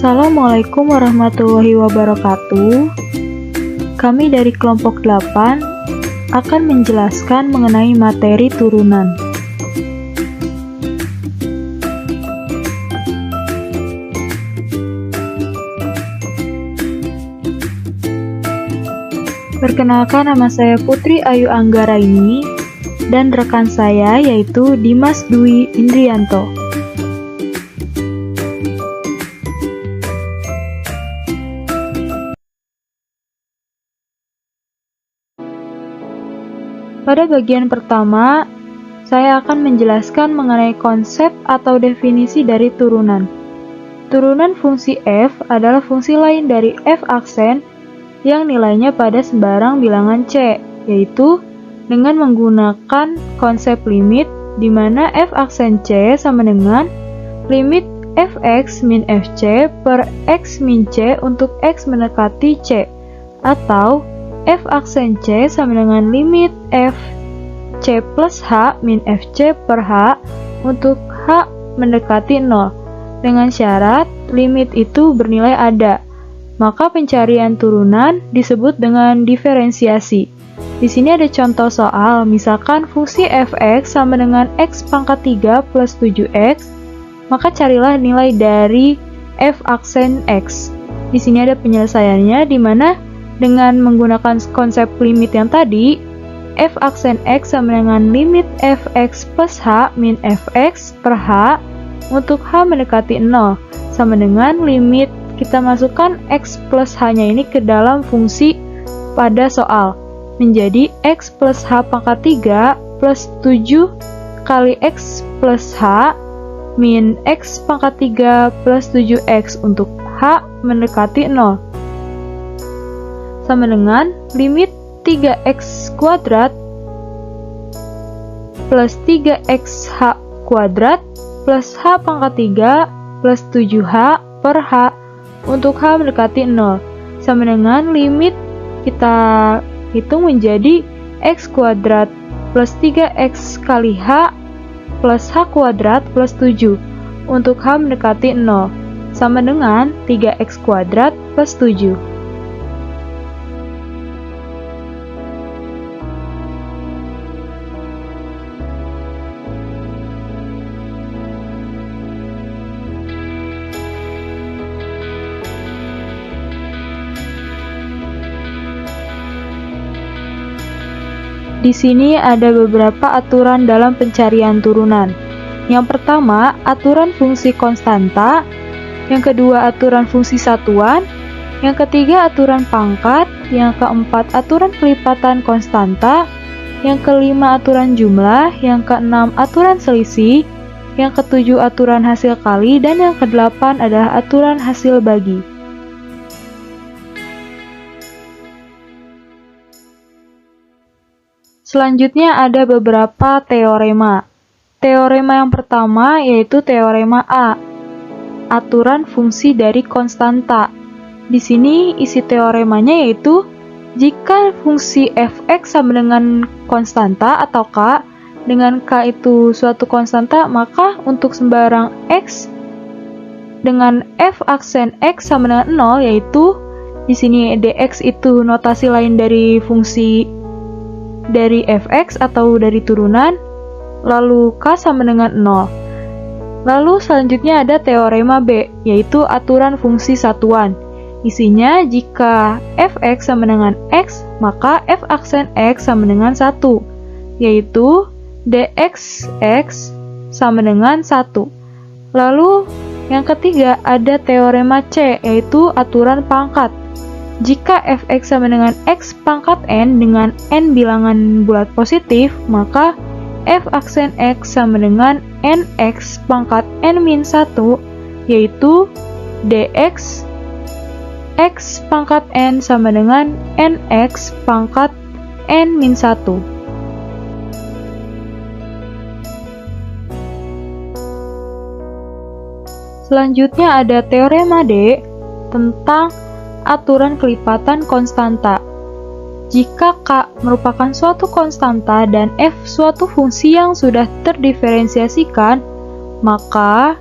Assalamualaikum warahmatullahi wabarakatuh. Kami dari kelompok 8 akan menjelaskan mengenai materi turunan. Perkenalkan, nama saya Putri Ayu Anggaraini dan rekan saya yaitu Dimas Dwi Indrianto. Pada bagian pertama, saya akan menjelaskan mengenai konsep atau definisi dari turunan. Turunan fungsi f adalah fungsi lain dari f aksen yang nilainya pada sembarang bilangan c, yaitu dengan menggunakan konsep limit di mana f aksen c sama dengan limit fx min fc per x min c untuk x mendekati c, atau f aksen c sama dengan limit f c plus h min fc per h untuk h mendekati 0, dengan syarat limit itu bernilai ada. Maka pencarian turunan disebut dengan diferensiasi. Di sini ada contoh soal, misalkan fungsi fx sama dengan x pangkat 3 plus 7x, maka carilah nilai dari f aksen x. Di sini ada penyelesaiannya, di mana dengan menggunakan konsep limit yang tadi, f aksen x sama dengan limit fx plus h min fx per h untuk h mendekati 0, sama dengan limit kita masukkan x plus h-nya ini ke dalam fungsi pada soal, menjadi x plus h pangkat 3 plus 7 kali x plus h min x pangkat 3 plus 7x untuk h mendekati 0, sama dengan limit 3x kuadrat plus 3xh kuadrat plus h pangkat 3 plus 7h per h untuk h mendekati 0, sama dengan limit kita hitung menjadi x kuadrat plus 3x kali h plus h kuadrat plus 7 untuk h mendekati 0, sama dengan 3x kuadrat plus 7. Di sini ada beberapa aturan dalam pencarian turunan. Yang pertama, aturan fungsi konstanta. Yang kedua, aturan fungsi satuan. Yang ketiga, aturan pangkat. Yang keempat, aturan kelipatan konstanta. Yang kelima, aturan jumlah. Yang keenam, aturan selisih. Yang ketujuh, aturan hasil kali. Dan yang kedelapan adalah aturan hasil bagi. Selanjutnya ada beberapa teorema. Teorema yang pertama yaitu teorema A, aturan fungsi dari konstanta. Di sini isi teoremanya yaitu jika fungsi fx sama dengan konstanta atau k, dengan k itu suatu konstanta, maka untuk sembarang x dengan f aksen x sama dengan 0, yaitu di sini dx itu notasi lain dari fungsi dari fx atau dari turunan, lalu k sama dengan 0. Lalu selanjutnya ada teorema B, yaitu aturan fungsi satuan. Isinya jika fx sama dengan x, maka f aksen x sama dengan 1, yaitu dxx sama dengan 1. Lalu yang ketiga ada teorema C, yaitu aturan pangkat. Jika fx sama dengan x pangkat n dengan n bilangan bulat positif, maka f aksen x sama dengan nx pangkat n min 1, yaitu dx x pangkat n sama dengan nx pangkat n min 1. Selanjutnya ada teorema D tentang aturan kelipatan konstanta. Jika k merupakan suatu konstanta dan f suatu fungsi yang sudah terdiferensiasikan, maka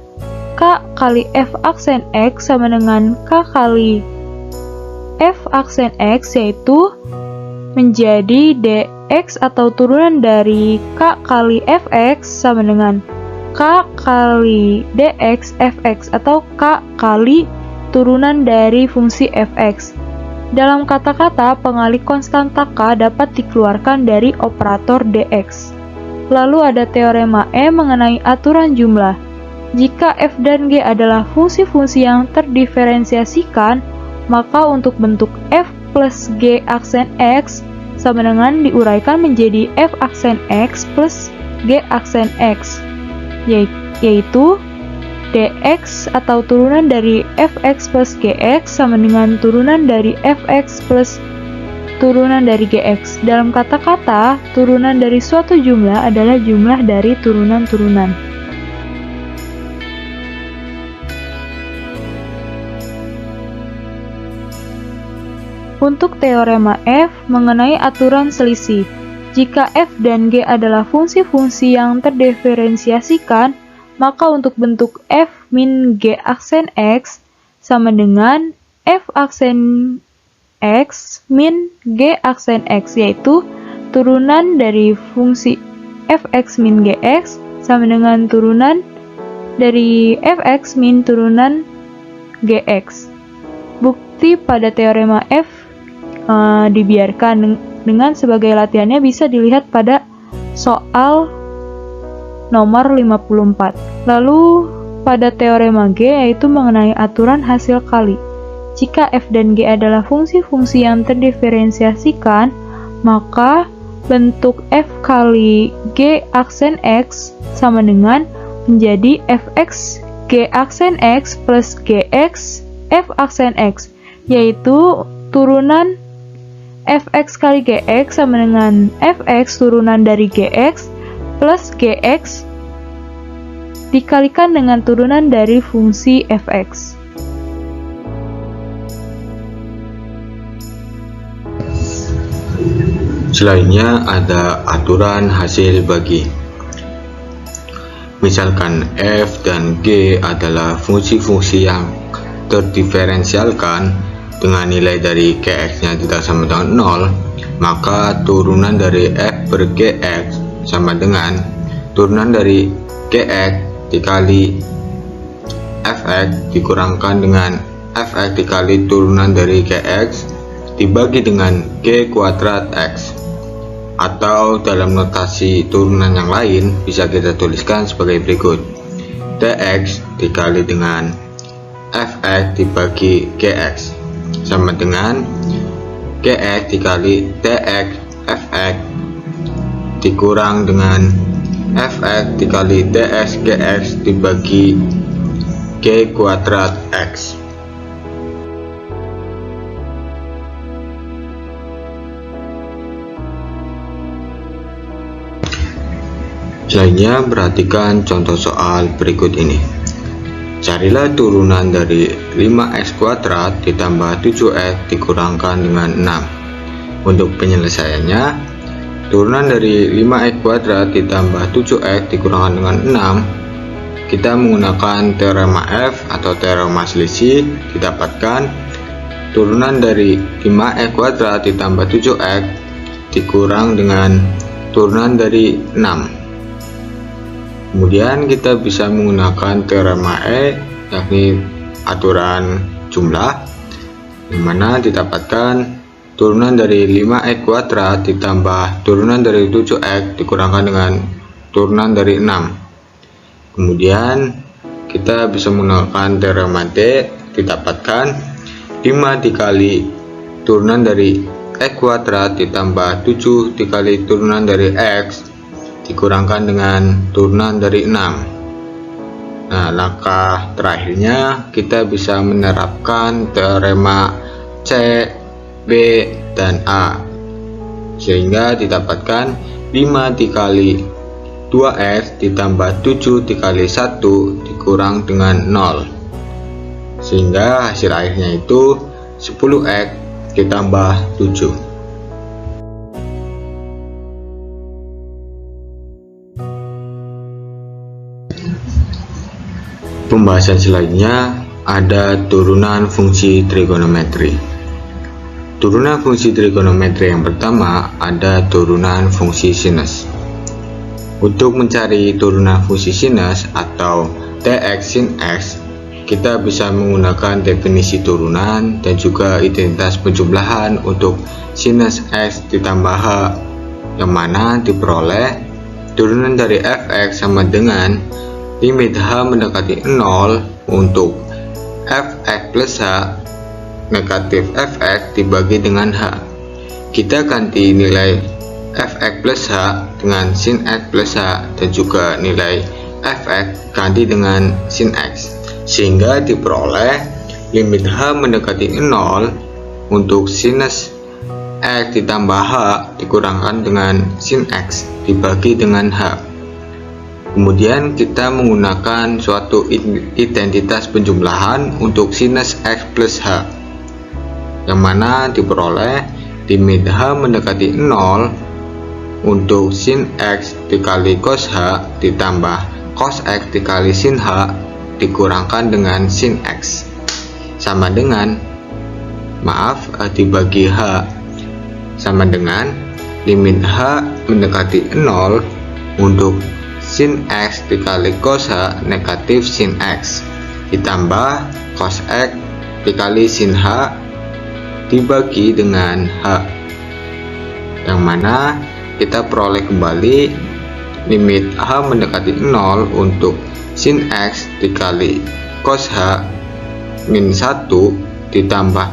K kali F aksen X sama dengan K kali F aksen X, yaitu menjadi dx atau turunan dari K kali Fx sama dengan K kali dx Fx atau K kali turunan dari fungsi Fx. Dalam kata-kata, pengalih konstanta K dapat dikeluarkan dari operator dx. Lalu ada teorema E mengenai aturan jumlah. Jika f dan g adalah fungsi-fungsi yang terdiferensiasikan, maka untuk bentuk f plus g aksen x sama dengan diuraikan menjadi f aksen x plus g aksen x, yaitu dx atau turunan dari fx plus gx sama dengan turunan dari fx plus turunan dari gx. Dalam kata-kata, turunan dari suatu jumlah adalah jumlah dari turunan-turunan. Untuk teorema F mengenai aturan selisih, jika f dan g adalah fungsi-fungsi yang terdiferensiasikan, maka untuk bentuk f min g aksen x sama dengan f aksen x min g aksen x, yaitu turunan dari fungsi fx min gx sama dengan turunan dari fx min turunan gx. Bukti pada teorema F dibiarkan dengan sebagai latihannya bisa dilihat pada soal nomor 54. Lalu pada teorema G, yaitu mengenai aturan hasil kali. Jika f dan g adalah fungsi-fungsi yang terdiferensiasikan, maka bentuk f kali g aksen x sama dengan menjadi fx g aksen x plus gx f aksen x, yaitu turunan fx kali gx sama dengan fx turunan dari gx plus gx dikalikan dengan turunan dari fungsi fx. Selanjutnya ada aturan hasil bagi. Misalkan f dan g adalah fungsi-fungsi yang terdiferensialkan dengan nilai dari gx-nya tidak sama dengan 0, maka turunan dari f per gx sama dengan turunan dari gx dikali fx dikurangkan dengan fx dikali turunan dari gx dibagi dengan g kuadrat x. Atau dalam notasi turunan yang lain bisa kita tuliskan sebagai berikut: dx dikali dengan fx dibagi gx sama dengan gx dikali dx fx dikurang dengan fx dikali dx gx dibagi g kuadrat x. Selanjutnya perhatikan contoh soal berikut ini. Carilah turunan dari 5x kuadrat ditambah 7x dikurangkan dengan 6. Untuk penyelesaiannya, turunan dari 5x kuadrat ditambah 7x dikurangkan dengan 6, kita menggunakan teorema F atau teorema selisih. Didapatkan turunan dari 5x kuadrat ditambah 7x dikurang dengan turunan dari 6. Kemudian kita bisa menggunakan teorema E, yakni aturan jumlah, di mana didapatkan turunan dari 5x kuadrat ditambah turunan dari 7x dikurangkan dengan turunan dari 6. Kemudian kita bisa menggunakan teorema D, didapatkan 5 dikali turunan dari x kuadrat ditambah 7 dikali turunan dari x dikurangkan dengan turunan dari 6. Nah, langkah terakhirnya kita bisa menerapkan teorema C, B, dan A, sehingga didapatkan 5 dikali 2x ditambah 7 dikali 1 dikurang dengan 0, sehingga hasil akhirnya itu 10x ditambah 7. pembahasan selanjutnya ada turunan fungsi trigonometri. Turunan fungsi trigonometri yang pertama ada turunan fungsi sinus. Untuk mencari turunan fungsi sinus atau Tx sin X, kita bisa menggunakan definisi turunan dan juga identitas penjumlahan untuk sinus X ditambah H, yang mana diperoleh turunan dari fx sama dengan limit H mendekati 0 untuk fx plus H negatif fx dibagi dengan H. Kita ganti nilai fx plus H dengan sin X plus H dan juga nilai fx ganti dengan sin X, sehingga diperoleh limit H mendekati 0 untuk sinus X ditambah H dikurangkan dengan sin X dibagi dengan H. Kemudian kita menggunakan suatu identitas penjumlahan untuk sinus X plus H, yang mana diperoleh limit H mendekati 0 untuk sin X dikali cos H ditambah cos X dikali sin H dikurangkan dengan sin X sama dengan dibagi H sama dengan limit H mendekati 0 untuk sin X dikali cos H negatif sin X ditambah cos X dikali sin H dibagi dengan H, yang mana kita peroleh kembali limit H mendekati 0 untuk sin X dikali cos H min 1 ditambah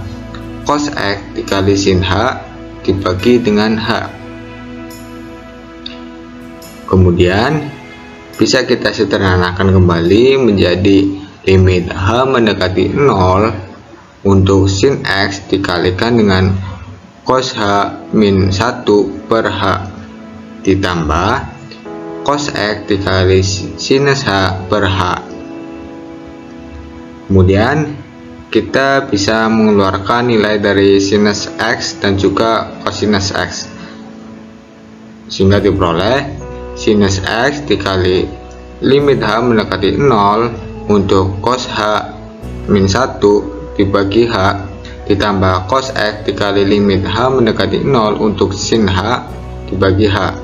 cos X dikali sin H dibagi dengan H. Kemudian bisa kita sederhanakan kembali menjadi limit H mendekati 0 untuk sin X dikalikan dengan cos H min 1 per H ditambah cos X dikali sinus H per H. Kemudian kita bisa mengeluarkan nilai dari sinus X dan juga cosinus X, sehingga diperoleh sinus X dikali limit H mendekati 0 untuk cos H min 1 dibagi H ditambah cos X dikali limit H mendekati 0 untuk sin H dibagi H,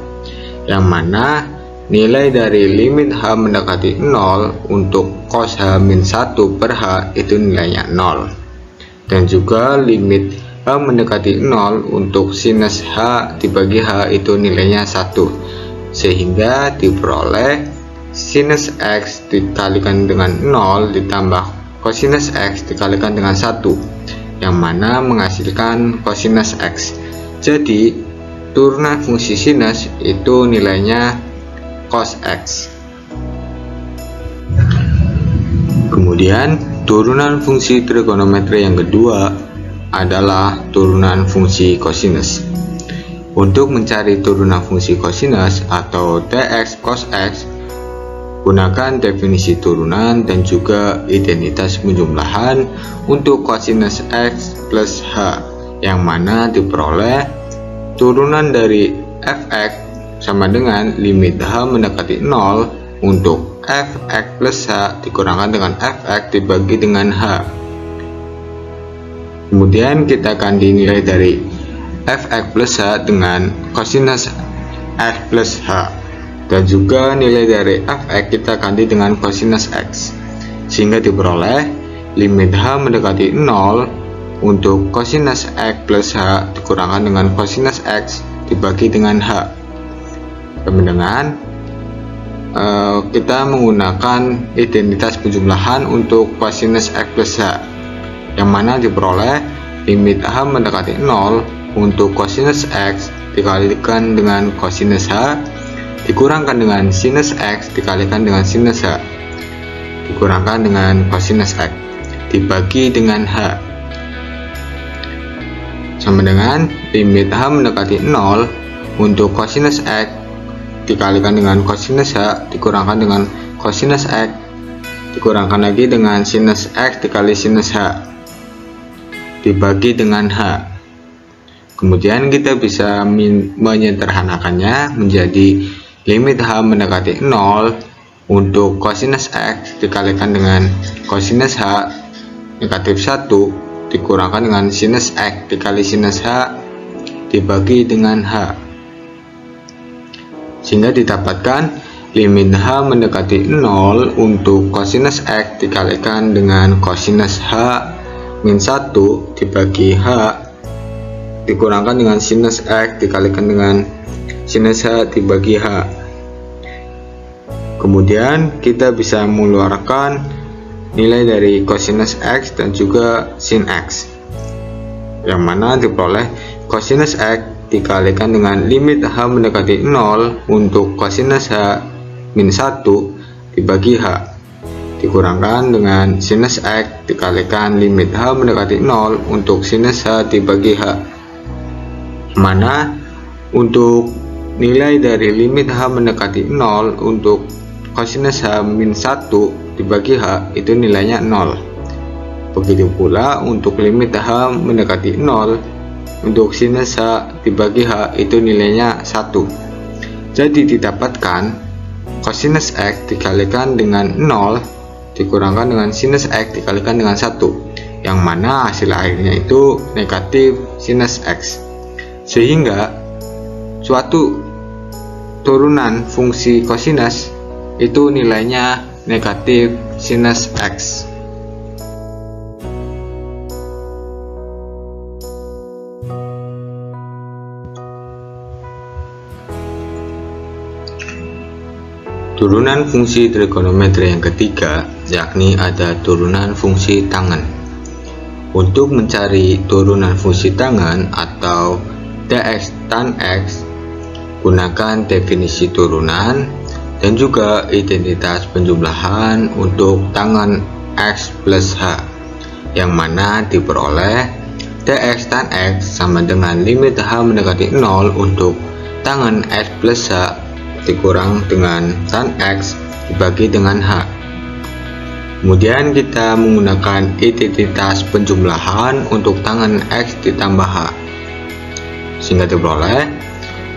yang mana nilai dari limit H mendekati 0 untuk cos H min 1 per H itu nilainya 0, dan juga limit H mendekati 0 untuk sinus H dibagi H itu nilainya 1, sehingga diperoleh sinus X dikalikan dengan 0 ditambah cosinus X dikalikan dengan 1, yang mana menghasilkan cosinus X. Jadi turunan fungsi sinus itu nilainya cos X. Kemudian turunan fungsi trigonometri yang kedua adalah turunan fungsi kosinus. Untuk mencari turunan fungsi kosinus atau Tx cos X, gunakan definisi turunan dan juga identitas penjumlahan untuk kosinus X plus H, yang mana diperoleh turunan dari fx sama dengan limit H mendekati 0 untuk fx plus H dikurangkan dengan fx dibagi dengan H. Kemudian kita akan dinilai dari fx plus H dengan cosinus X plus H, dan juga nilai dari fx kita ganti dengan cosinus X, sehingga diperoleh limit H mendekati 0 untuk cosinus X plus H dikurangkan dengan cosinus X dibagi dengan H. Kemudian kita menggunakan identitas penjumlahan untuk cosinus X plus H, yang mana diperoleh limit H mendekati 0 untuk cosinus X dikalikan dengan cosinus H dikurangkan dengan sinus X dikalikan dengan sinus H dikurangkan dengan cosinus X dibagi dengan H, sama dengan limit H mendekati 0 untuk cosinus X dikalikan dengan cosinus H dikurangkan dengan cosinus X dikurangkan lagi dengan sinus X dikali sinus H dibagi dengan H. Kemudian kita bisa menyederhanakannya menjadi limit H mendekati 0 untuk kosinus X dikalikan dengan kosinus H negatif 1 dikurangkan dengan sinus X dikali sinus H dibagi dengan H, sehingga didapatkan limit H mendekati 0 untuk kosinus X dikalikan dengan kosinus H min 1 dibagi H dikurangkan dengan sinus X dikalikan dengan sinus H dibagi H. Kemudian kita bisa mengeluarkan nilai dari kosinus X dan juga sin X, yang mana diperoleh kosinus X dikalikan dengan limit H mendekati 0 untuk kosinus H min 1 dibagi H dikurangkan dengan sinus X dikalikan limit H mendekati 0 untuk sinus H dibagi H, mana untuk nilai dari limit H mendekati 0 untuk kosinus H min 1 dibagi H itu nilainya 0. Begitu pula untuk limit H mendekati 0 untuk sinus H dibagi H itu nilainya 1. Jadi didapatkan kosinus X dikalikan dengan 0 dikurangkan dengan sinus X dikalikan dengan 1, yang mana hasil akhirnya itu negatif sinus X, sehingga suatu turunan fungsi kosinus itu nilainya negatif sinus X. Turunan fungsi trigonometri yang ketiga, yakni ada turunan fungsi tangen. Untuk mencari turunan fungsi tangen atau dx tan x, gunakan definisi turunan dan juga identitas penjumlahan untuk tangen x plus h, yang mana diperoleh dx tan x sama dengan limit h mendekati 0 untuk tangen x plus h dikurang dengan tan X dibagi dengan H. Kemudian kita menggunakan identitas penjumlahan untuk tangen X ditambah H, sehingga diperoleh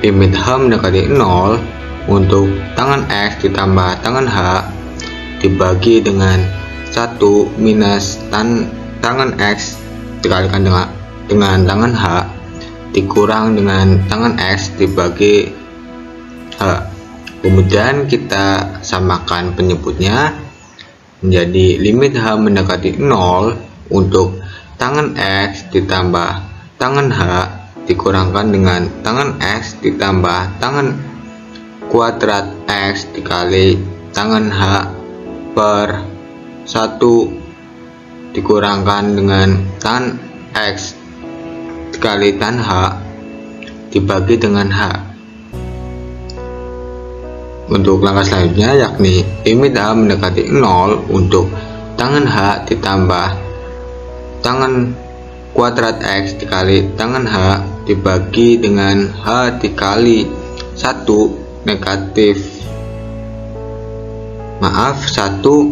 limit H mendekati 0 untuk tangen X ditambah tangen H dibagi dengan 1 minus tangen X dikalikan dengan tangen H dikurang dengan tangen X dibagi H. Kemudian kita samakan penyebutnya menjadi limit H mendekati 0 untuk tangen X ditambah tangen H dikurangkan dengan tangen X ditambah tangen kuadrat X dikali tangen H per 1 dikurangkan dengan tan X dikali tan H dibagi dengan H. Untuk langkah selanjutnya yakni limit H mendekati 0 untuk tangen H ditambah tangen kuadrat X dikali tangen H dibagi dengan H dikali 1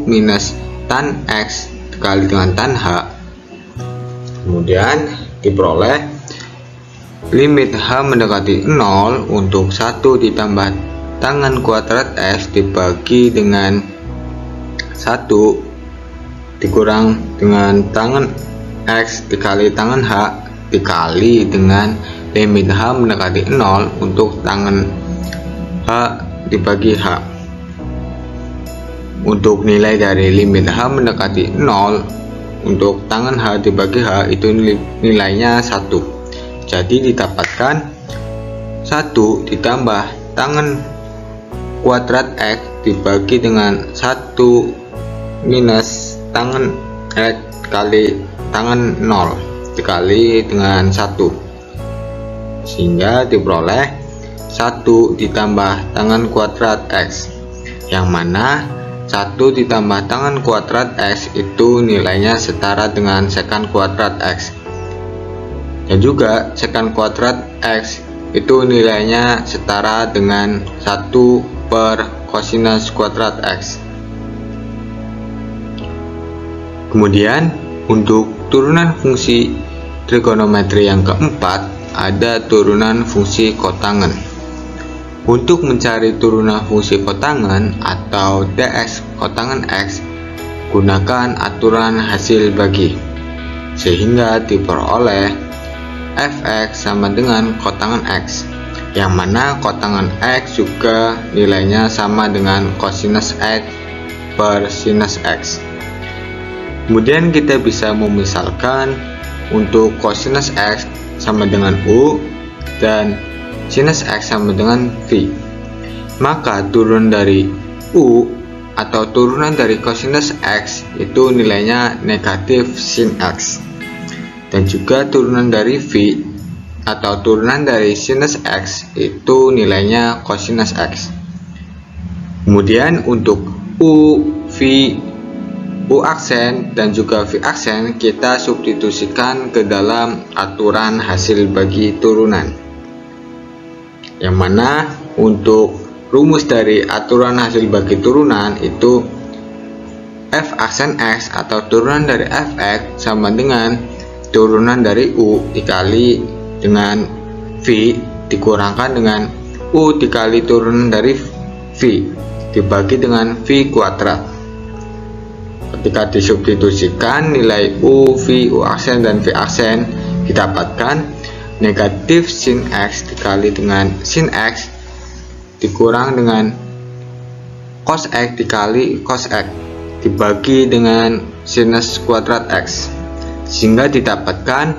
minus tan X dikali dengan tan H. Kemudian diperoleh limit H mendekati 0 untuk 1 ditambah tangen kuadrat X dibagi dengan 1 dikurang dengan tangen X dikali tangen H dikali dengan limit H mendekati 0 untuk tangen H dibagi H. Untuk nilai dari limit H mendekati 0 untuk tangen H dibagi H itu nilainya 1. Jadi didapatkan 1 ditambah tangen kuadrat X dibagi dengan 1 minus tangen X kali tangen 0 dikali dengan 1, sehingga diperoleh 1 ditambah tangen kuadrat X, yang mana 1 ditambah tangen kuadrat X itu nilainya setara dengan sekan kuadrat X, dan juga sekan kuadrat X itu nilainya setara dengan 1 per kosinus kuadrat X. Kemudian untuk turunan fungsi trigonometri yang keempat ada turunan fungsi kotangen. Untuk mencari turunan fungsi kotangan atau dx kotangan x, gunakan aturan hasil bagi, sehingga diperoleh fx sama dengan kotangan x, yang mana kotangan x juga nilainya sama dengan cosinus x per sinus x. Kemudian kita bisa memisalkan untuk cosinus x sama dengan u dan sinus x sama dengan v. Maka turunan dari u atau turunan dari cosinus x itu nilainya negatif sin x, dan juga turunan dari v atau turunan dari sinus x itu nilainya cosinus x. Kemudian untuk u, v, u aksen dan juga v aksen kita substitusikan ke dalam aturan hasil bagi turunan, yang mana untuk rumus dari aturan hasil bagi turunan itu f aksen x atau turunan dari fx sama dengan turunan dari u dikali dengan v dikurangkan dengan u dikali turunan dari v dibagi dengan v kuadrat. Ketika disubstitusikan nilai u, v, u aksen dan v aksen didapatkan negatif sin x dikali dengan sin x dikurang dengan cos x dikali cos x dibagi dengan sinus kuadrat x, sehingga didapatkan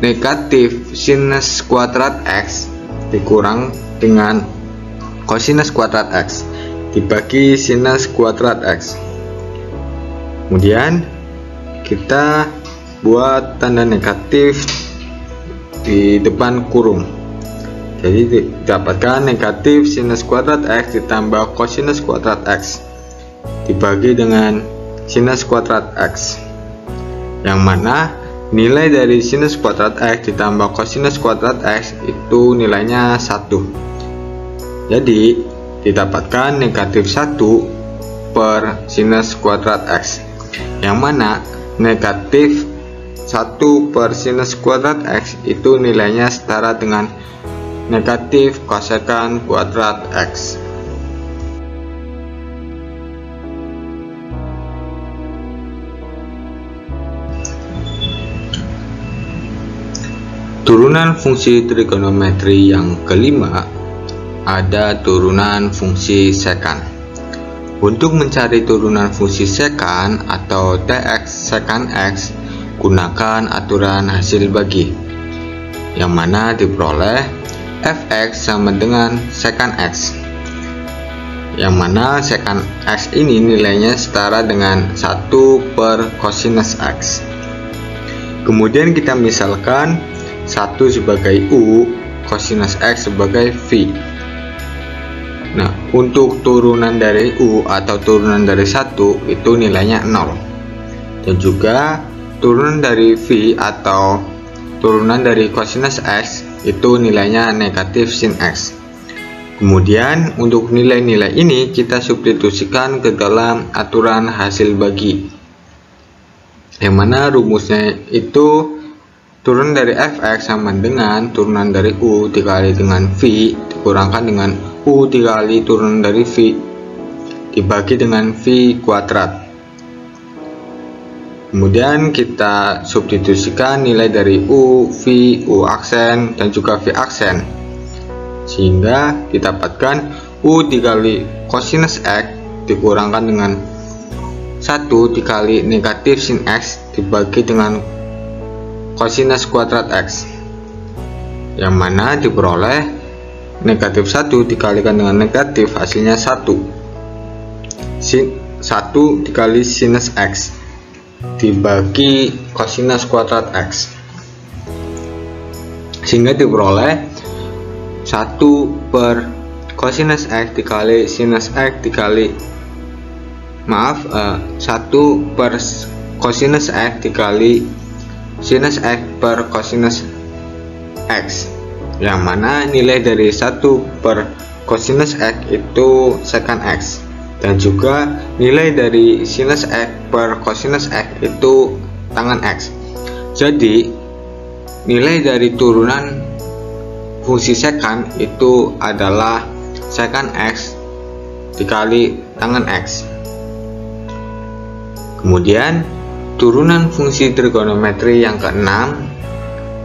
negatif sinus kuadrat x dikurang dengan cosinus kuadrat x dibagi sinus kuadrat x. Kemudian kita buat tanda negatif di depan kurung, jadi didapatkan negatif sinus kuadrat x ditambah cosinus kuadrat x dibagi dengan sinus kuadrat x, yang mana nilai dari sinus kuadrat x ditambah cosinus kuadrat x itu nilainya 1. Jadi didapatkan negatif 1 per sinus kuadrat x, yang mana negatif 1 per sinus kuadrat x itu nilainya setara dengan negatif kosekan kuadrat x. Turunan fungsi trigonometri yang kelima ada turunan fungsi sekan. Untuk mencari turunan fungsi sekan atau dx sekan x, gunakan aturan hasil bagi, yang mana diperoleh fx sama dengan sekan x, yang mana sekan x ini nilainya setara dengan 1 per cosinus x. Kemudian kita misalkan 1 sebagai u, cosinus x sebagai v. Nah, untuk turunan dari u atau turunan dari 1 itu nilainya 0, dan juga turunan dari v atau turunan dari cosinus x itu nilainya negatif sin x. Kemudian untuk nilai-nilai ini kita substitusikan ke dalam aturan hasil bagi, yang mana rumusnya itu turunan dari fx sama dengan turunan dari u dikali dengan v dikurangkan dengan u dikali turunan dari v dibagi dengan v kuadrat. Kemudian kita substitusikan nilai dari u, v, u aksen dan juga v aksen, sehingga didapatkan u dikali cosinus x dikurangkan dengan 1 dikali negatif sin x dibagi dengan cosinus kuadrat x, yang mana diperoleh negatif 1 dikalikan dengan negatif hasilnya 1 dikali sinus x dibagi cosinus kuadrat x, sehingga diperoleh 1 per cosinus x dikali sinus x dikali 1 per cosinus x dikali sinus x per cosinus x, yang mana nilai dari 1 per cosinus x itu sekan x, dan juga nilai dari sinus x per cosinus x itu tangan x. Jadi nilai dari turunan fungsi sekant itu adalah sekant X dikali tangen X. Kemudian turunan fungsi trigonometri yang keenam,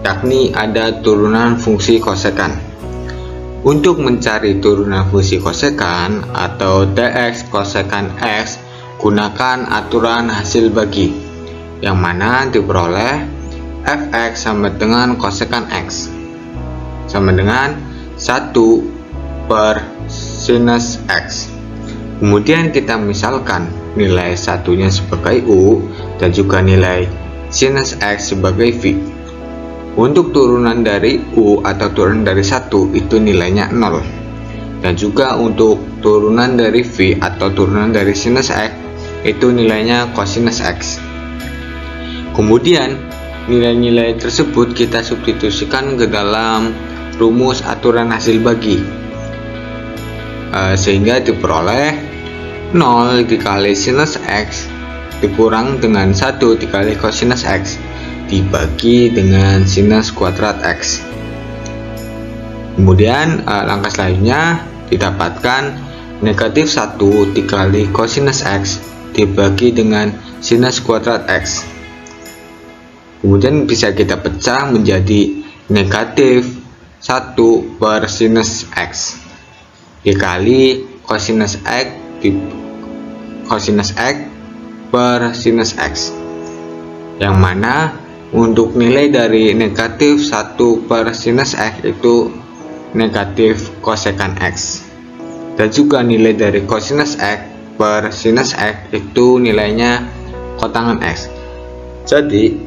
yakni ada turunan fungsi kosekan. Untuk mencari turunan fungsi kosekan atau dx kosekan X, gunakan aturan hasil bagi, yang mana diperoleh fx sama dengan kosekan X sama dengan 1 per sinus X. Kemudian kita misalkan nilai satunya sebagai U dan juga nilai sinus X sebagai V. Untuk turunan dari U atau turunan dari 1 itu nilainya 0. Dan juga untuk turunan dari V atau turunan dari sinus X itu nilainya cosinus X. Kemudian nilai-nilai tersebut kita substitusikan ke dalam rumus aturan hasil bagi, sehingga diperoleh 0 dikali sinus X dikurang dengan 1 dikali cosinus X dibagi dengan sinus kuadrat X. Kemudian langkah selanjutnya didapatkan negatif 1 dikali cosinus X dibagi dengan sinus kuadrat X. Kemudian bisa kita pecah menjadi negatif 1 per sinus X dikali cosinus X per sinus X, yang mana untuk nilai dari negatif 1 per sinus X itu negatif kosekan X, dan juga nilai dari cosinus X per sinus X itu nilainya kotangan X. Jadi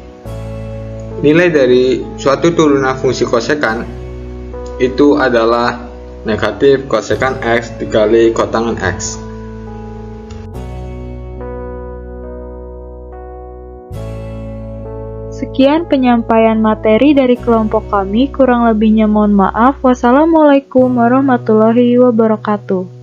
nilai dari suatu turunan fungsi kosekan itu adalah negatif kosekan X dikali kotangan X. Sekian penyampaian materi dari kelompok kami, kurang lebihnya mohon maaf. Wassalamualaikum warahmatullahi wabarakatuh.